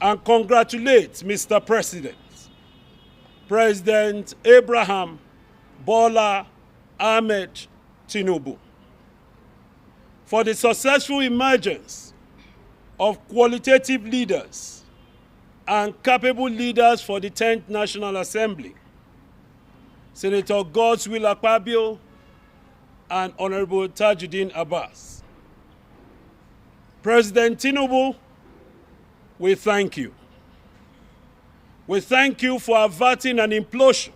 and congratulate Mr. President, President Abraham Bola Ahmed Tinubu, for the successful emergence of qualitative leaders and capable leaders for the 10th National Assembly, Senator Godswill Akpabio and Honorable Tajuddin Abbas. President Tinubu, we thank you. We thank you for averting an implosion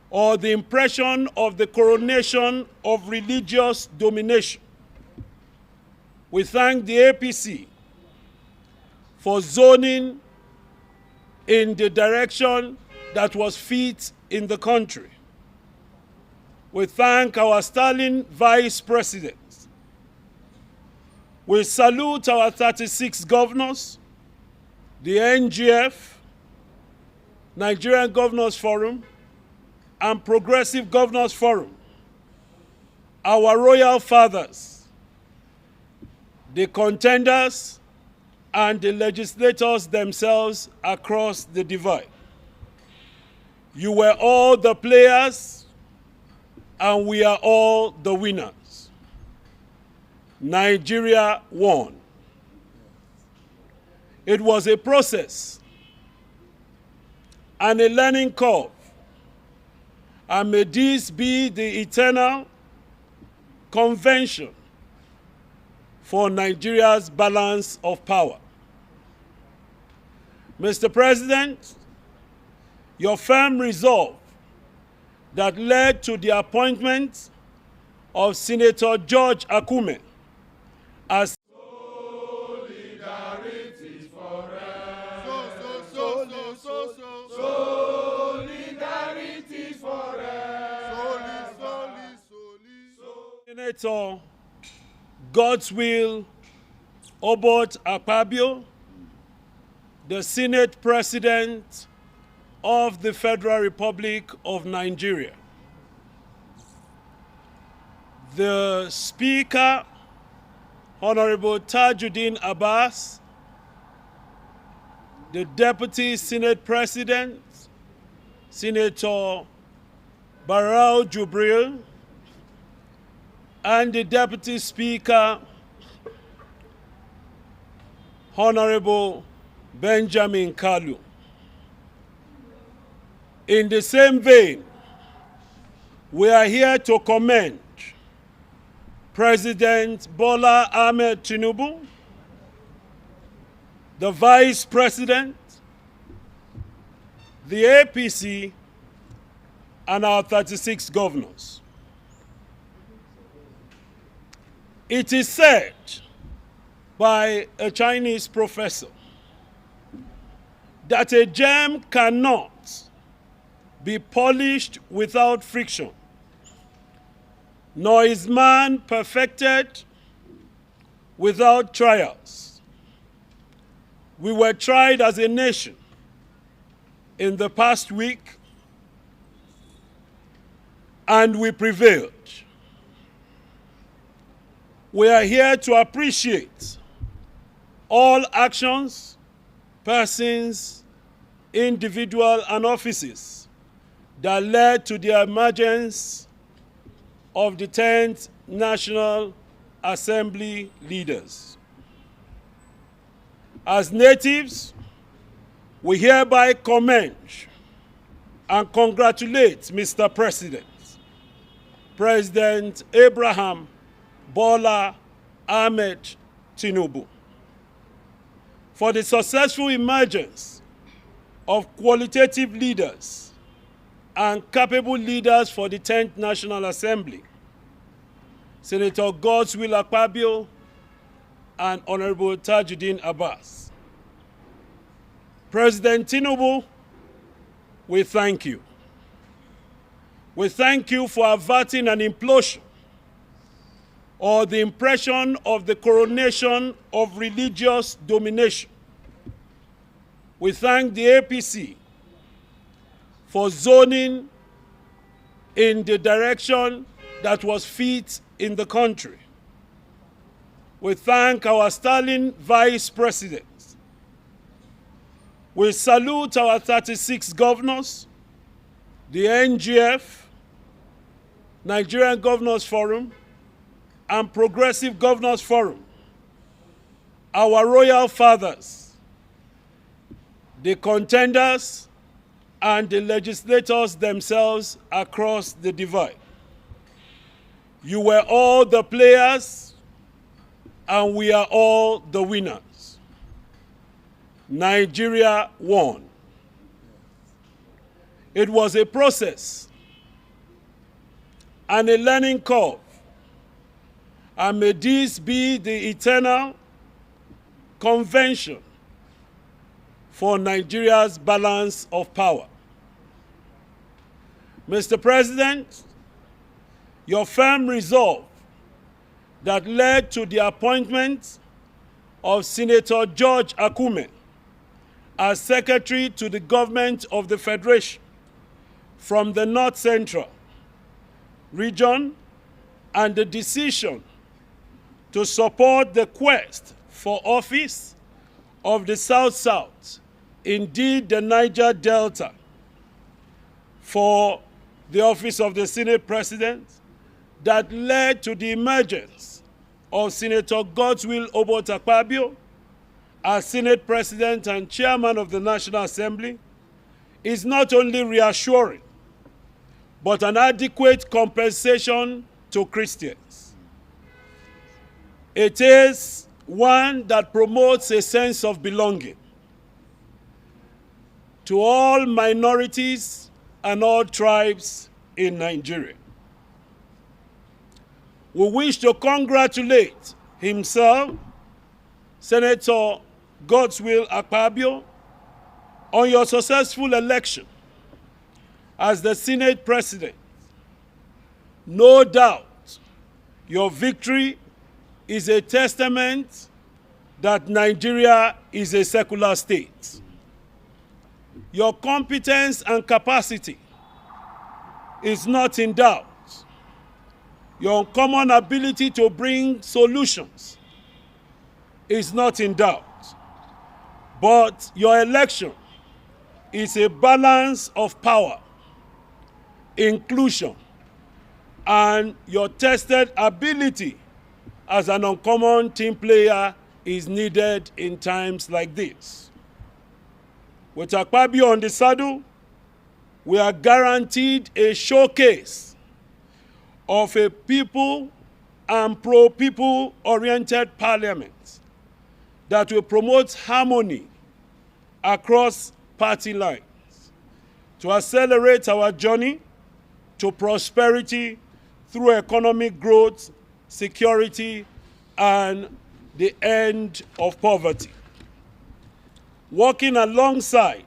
or the impression of the coronation of religious domination. We thank the APC for zoning in the direction that was fit in the country. We thank our sterling vice presidents. We salute our 36 governors, the NGF, Nigerian Governors Forum, and Progressive Governors Forum, our royal fathers, the contenders, and the legislators themselves across the divide. You were all the players, and we are all the winners. Nigeria won. It was a process and a learning curve, and may this be the eternal convention for Nigeria's balance of power. Mr. President, your firm resolve that led to the appointment of Senator George Akume as Solidarity forever. Solidarity forever. Senator Godswill Obot Akpabio, the Senate President of the Federal Republic of Nigeria. The Speaker, Honorable Tajuddin Abbas, the Deputy Senate President, Senator Barau Jubril, and the Deputy Speaker, Honorable Benjamin Kalu. In the same vein, we are here to commend President Bola Ahmed Tinubu, the Vice President, the APC, and our 36 governors. It is said by a Chinese professor that a gem cannot be polished without friction, nor is man perfected without trials. We were tried as a nation in the past week, and we prevailed. We are here to appreciate all actions, persons, individuals, and offices that led to the emergence of the 10th National Assembly leaders. As natives, we hereby commend and congratulate Mr. President, President Abraham Bola Ahmed Tinubu, for the successful emergence of qualitative leaders and capable leaders for the 10th National Assembly, Senator Godswill Akpabio and Honorable Tajuddin Abbas. President Tinubu, we thank you. We thank you for averting an implosion or the impression of the coronation of religious domination. We thank the APC for zoning in the direction that was fit in the country. We thank our sterling vice presidents, We salute our 36 governors, the NGF, Nigerian Governors Forum, and Progressive Governors Forum, our royal fathers, the contenders, and the legislators themselves across the divide. You were all the players, and we are all the winners. Nigeria won. It was a process and a learning curve, and may this be the eternal convention for Nigeria's balance of power. Mr. President, your firm resolve that led to the appointment of Senator George Akume as Secretary to the Government of the Federation from the North Central region, and the decision to support the quest for office of the South-South, indeed the Niger Delta, for the office of the Senate President, that led to the emergence of Senator Godswill Akpabio as Senate President and Chairman of the National Assembly, is not only reassuring, but an adequate compensation to Christians. It is one that promotes a sense of belonging to all minorities and all tribes in Nigeria. We wish to congratulate himself, Senator Godswill Akpabio, on your successful election as the Senate President. No doubt, your victory is a testament that Nigeria is a secular state. Your competence and capacity is not in doubt. Your uncommon ability to bring solutions is not in doubt. But your election is a balance of power, inclusion, and your tested ability as an uncommon team player is needed in times like this. With Akpabio on the saddle, we are guaranteed a showcase of a people and pro-people oriented parliament that will promote harmony across party lines to accelerate our journey to prosperity through economic growth, security, and the end of poverty. Working alongside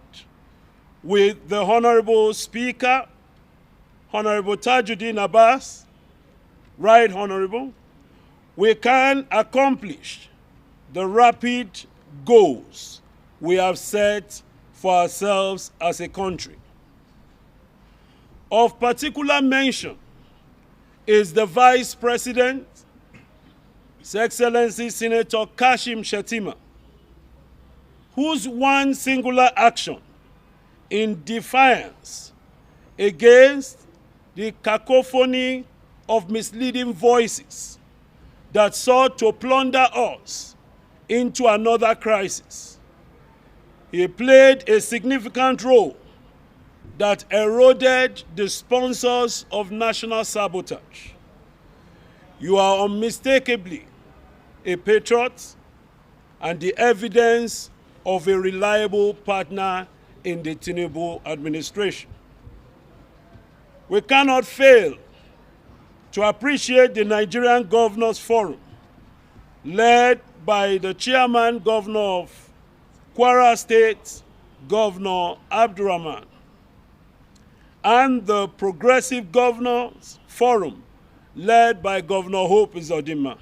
with the Honorable Speaker, Honorable Tajuddin Abbas, Right Honorable, we can accomplish the rapid goals we have set for ourselves as a country. Of particular mention is the Vice President, His Excellency Senator Kashim Shettima, whose one singular action in defiance against the cacophony of misleading voices that sought to plunder us into another crisis. He played a significant role that eroded the sponsors of national sabotage. You are unmistakably a patriot and the evidence of a reliable partner in the Tinubu administration. We cannot fail to appreciate the Nigerian Governors Forum, led by the Chairman Governor of Kwara State, Governor Abdurrahman, and the Progressive Governors Forum, led by Governor Hope Uzodinma,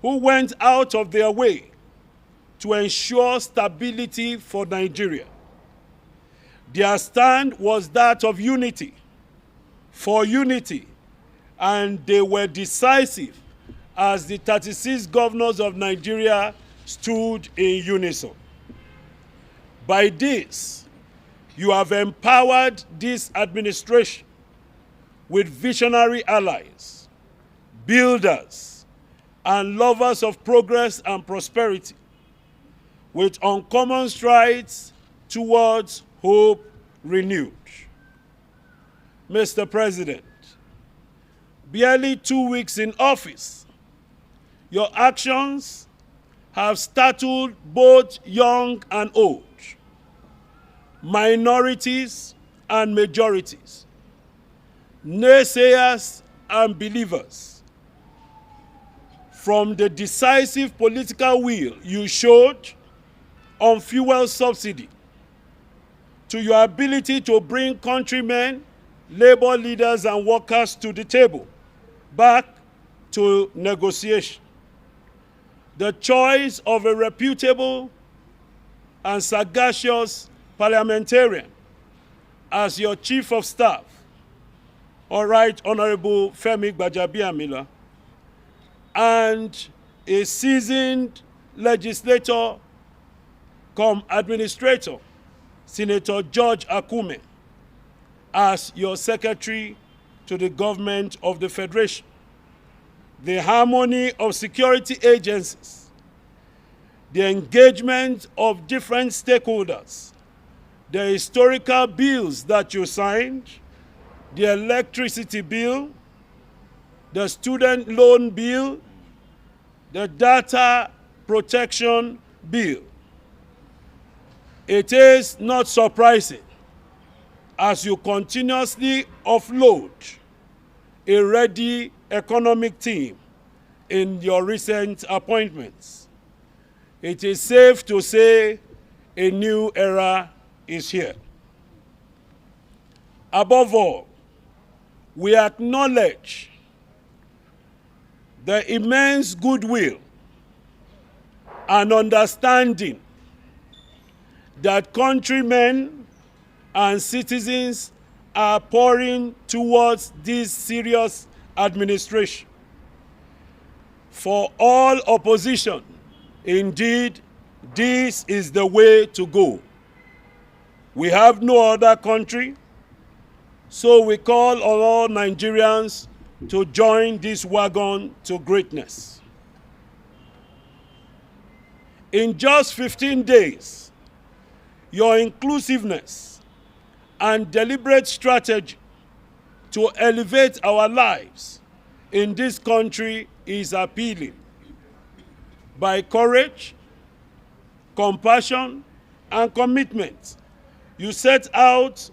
who went out of their way to ensure stability for Nigeria. Their stand was that of unity, for unity, and they were decisive as the 36 governors of Nigeria stood in unison. By this, you have empowered this administration with visionary allies, builders, and lovers of progress and prosperity, with uncommon strides towards hope renewed. Mr. President, barely 2 weeks in office, your actions have startled both young and old, minorities and majorities, naysayers and believers. From the decisive political will you showed on fuel subsidy to your ability to bring countrymen, labor leaders, and workers to the table, back to negotiation. The choice of a reputable and sagacious parliamentarian as your chief of staff, all right, Honorable Femi Gbajabiamila, and a seasoned legislator cum administrator, Senator George Akume, as your secretary to the government of the Federation. The harmony of security agencies, the engagement of different stakeholders, the historical bills that you signed, the electricity bill, the student loan bill, the data protection bill. It is not surprising as you continuously offload a ready economic team in your recent appointments. It is safe to say a new era is here. Above all, we acknowledge the immense goodwill and understanding that countrymen and citizens are pouring towards this serious administration. For all opposition, indeed, this is the way to go. We have no other country, so we call on all Nigerians to join this wagon to greatness. In just 15 days, your inclusiveness and deliberate strategy to elevate our lives in this country is appealing. By courage, compassion, and commitment, you set out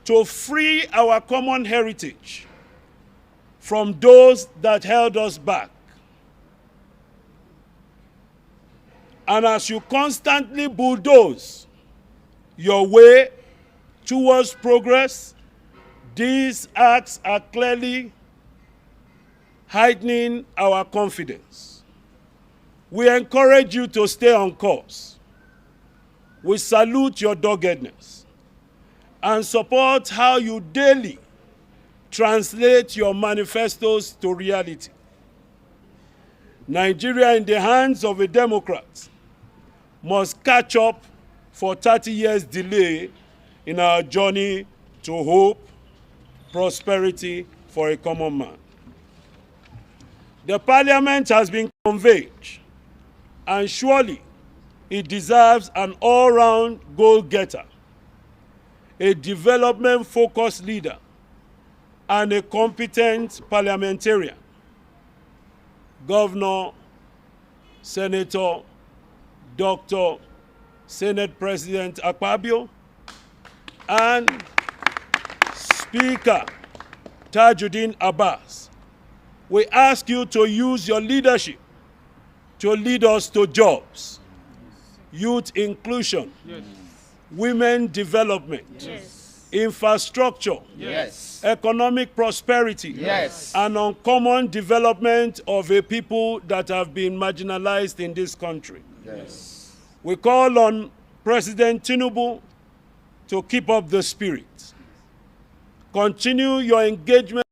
to free our common heritage from those that held us back. And as you constantly bulldoze your way towards progress, these acts are clearly heightening our confidence. We encourage you to stay on course. We salute your doggedness and support how you daily translate your manifestos to reality. Nigeria in the hands of a Democrat must catch up for 30 years delay in our journey to hope, prosperity for a common man. The parliament has been conveyed, and surely it deserves an all-round goal-getter, a development-focused leader, and a competent parliamentarian. Governor, Senator, Dr. Senate President Akpabio, and Speaker Tajuddin Abbas, we ask you to use your leadership to lead us to jobs, youth inclusion, yes, women development, yes, infrastructure, yes, economic prosperity, yes, and uncommon development of a people that have been marginalized in this country. Yes. We call on President Tinubu to keep up the spirit. Continue your engagement